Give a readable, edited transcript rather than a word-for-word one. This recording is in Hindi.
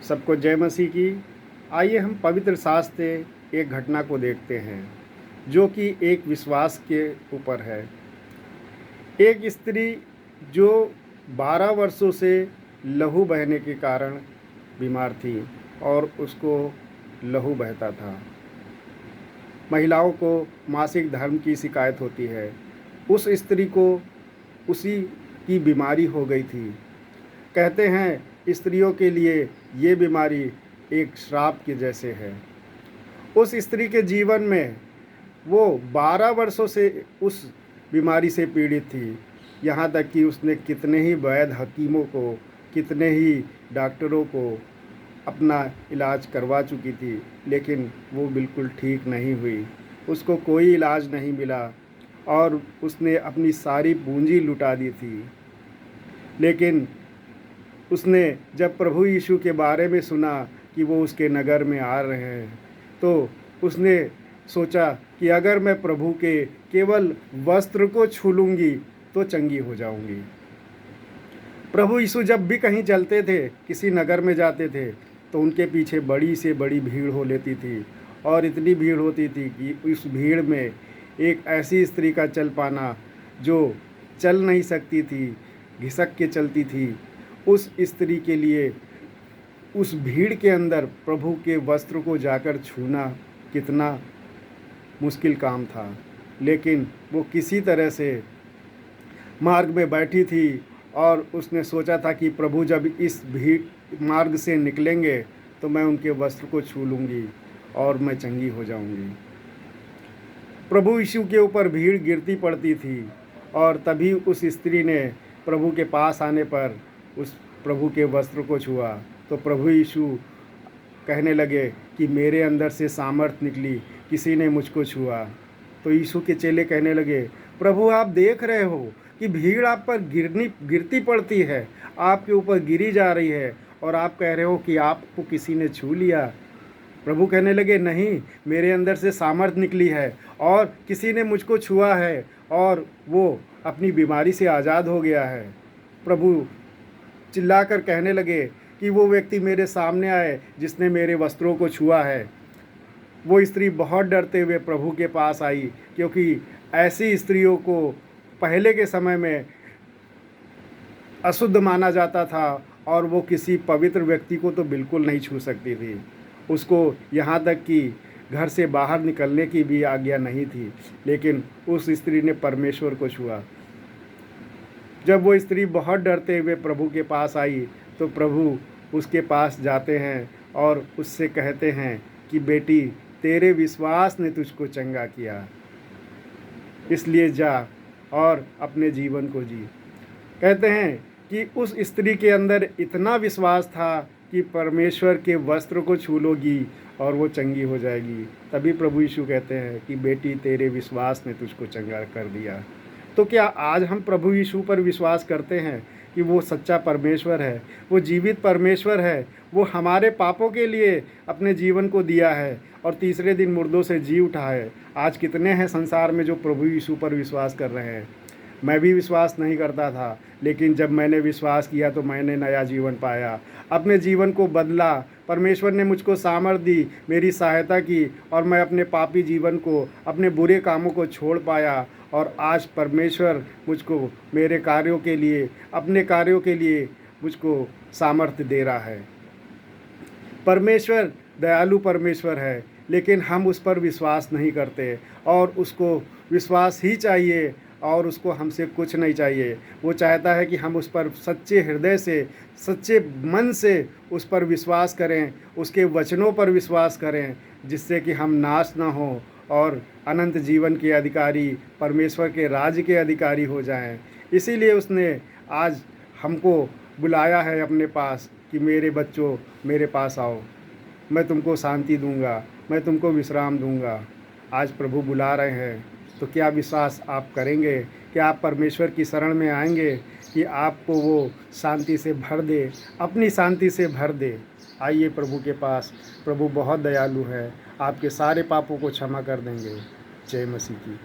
सबको जय मसीह की। आइए हम पवित्र शास्त्र से एक घटना को देखते हैं जो कि एक विश्वास के ऊपर है। एक स्त्री जो 12 वर्षों से लहू बहने के कारण बीमार थी और उसको लहू बहता था। महिलाओं को मासिक धर्म की शिकायत होती है। उस स्त्री को उसी की बीमारी हो गई थी। कहते हैं स्त्रियों के लिए ये बीमारी एक श्राप के जैसे है। उस स्त्री के जीवन में वो 12 वर्षों से उस बीमारी से पीड़ित थी। यहाँ तक कि उसने कितने ही वैद्य हकीमों को, कितने ही डॉक्टरों को अपना इलाज करवा चुकी थी, लेकिन वो बिल्कुल ठीक नहीं हुई। उसको कोई इलाज नहीं मिला और उसने अपनी सारी पूंजी लुटा दी थी। लेकिन उसने जब प्रभु यीशु के बारे में सुना कि वो उसके नगर में आ रहे हैं, तो उसने सोचा कि अगर मैं प्रभु के केवल वस्त्र को छू लूँगी तो चंगी हो जाऊँगी। प्रभु यीशु जब भी कहीं चलते थे, किसी नगर में जाते थे, तो उनके पीछे बड़ी से बड़ी भीड़ हो लेती थी और इतनी भीड़ होती थी कि उस भीड़ में एक ऐसी स्त्री का चल पाना जो चल नहीं सकती थी, घिसक के चलती थी। उस स्त्री के लिए उस भीड़ के अंदर प्रभु के वस्त्र को जाकर छूना कितना मुश्किल काम था। लेकिन वो किसी तरह से मार्ग में बैठी थी और उसने सोचा था कि प्रभु जब इस भीड़ मार्ग से निकलेंगे तो मैं उनके वस्त्र को छू लूँगी और मैं चंगी हो जाऊँगी। प्रभु यीशु के ऊपर भीड़ गिरती पड़ती थी और तभी उस स्त्री ने प्रभु के पास आने पर उस प्रभु के वस्त्र को छुआ तो प्रभु यीशु कहने लगे कि मेरे अंदर से सामर्थ्य निकली, किसी ने मुझको छुआ। तो यीशु के चेले कहने लगे, प्रभु आप देख रहे हो कि भीड़ आप पर गिरती पड़ती है, आपके ऊपर गिरी जा रही है और आप कह रहे हो कि आपको किसी ने छू लिया। प्रभु कहने लगे, नहीं, मेरे अंदर से सामर्थ्य निकली है और किसी ने मुझको छुआ है और वो अपनी बीमारी से आज़ाद हो गया है। प्रभु चिल्लाकर कहने लगे कि वो व्यक्ति मेरे सामने आए जिसने मेरे वस्त्रों को छुआ है। वो स्त्री बहुत डरते हुए प्रभु के पास आई, क्योंकि ऐसी स्त्रियों को पहले के समय में अशुद्ध माना जाता था और वो किसी पवित्र व्यक्ति को तो बिल्कुल नहीं छू सकती थी। उसको यहाँ तक कि घर से बाहर निकलने की भी आज्ञा नहीं थी, लेकिन उस स्त्री ने परमेश्वर को छुआ। जब वो स्त्री बहुत डरते हुए प्रभु के पास आई तो प्रभु उसके पास जाते हैं और उससे कहते हैं कि बेटी, तेरे विश्वास ने तुझको चंगा किया, इसलिए जा और अपने जीवन को जी। कहते हैं कि उस स्त्री के अंदर इतना विश्वास था कि परमेश्वर के वस्त्र को छू लोगी और वो चंगी हो जाएगी। तभी प्रभु यीशु कहते हैं कि बेटी, तेरे विश्वास ने तुझको चंगा कर दिया। तो क्या आज हम प्रभु यीशु पर विश्वास करते हैं कि वो सच्चा परमेश्वर है, वो जीवित परमेश्वर है, वो हमारे पापों के लिए अपने जीवन को दिया है और तीसरे दिन मुर्दों से जी उठा है। आज कितने हैं संसार में जो प्रभु यीशु पर विश्वास कर रहे हैं। मैं भी विश्वास नहीं करता था, लेकिन जब मैंने विश्वास किया तो मैंने नया जीवन पाया, अपने जीवन को बदला। परमेश्वर ने मुझको सामर्थ्य दी, मेरी सहायता की और मैं अपने पापी जीवन को, अपने बुरे कामों को छोड़ पाया और आज परमेश्वर मुझको मेरे कार्यों के लिए, अपने कार्यों के लिए मुझको सामर्थ्य दे रहा है। परमेश्वर दयालु परमेश्वर है, लेकिन हम उस पर विश्वास नहीं करते और उसको विश्वास ही चाहिए और उसको हमसे कुछ नहीं चाहिए। वो चाहता है कि हम उस पर सच्चे हृदय से, सच्चे मन से उस पर विश्वास करें, उसके वचनों पर विश्वास करें, जिससे कि हम नाश ना हो और अनंत जीवन के अधिकारी, परमेश्वर के राज्य के अधिकारी हो जाएं। इसीलिए उसने आज हमको बुलाया है अपने पास कि मेरे बच्चों, मेरे पास आओ, मैं तुमको शांति दूंगा, मैं तुमको विश्राम दूंगा। आज प्रभु बुला रहे हैं, तो क्या विश्वास आप करेंगे? क्या आप परमेश्वर की शरण में आएंगे कि आपको वो शांति से भर दे, अपनी शांति से भर दे? आइए प्रभु के पास, प्रभु बहुत दयालु है, आपके सारे पापों को क्षमा कर देंगे। जय मसीह की।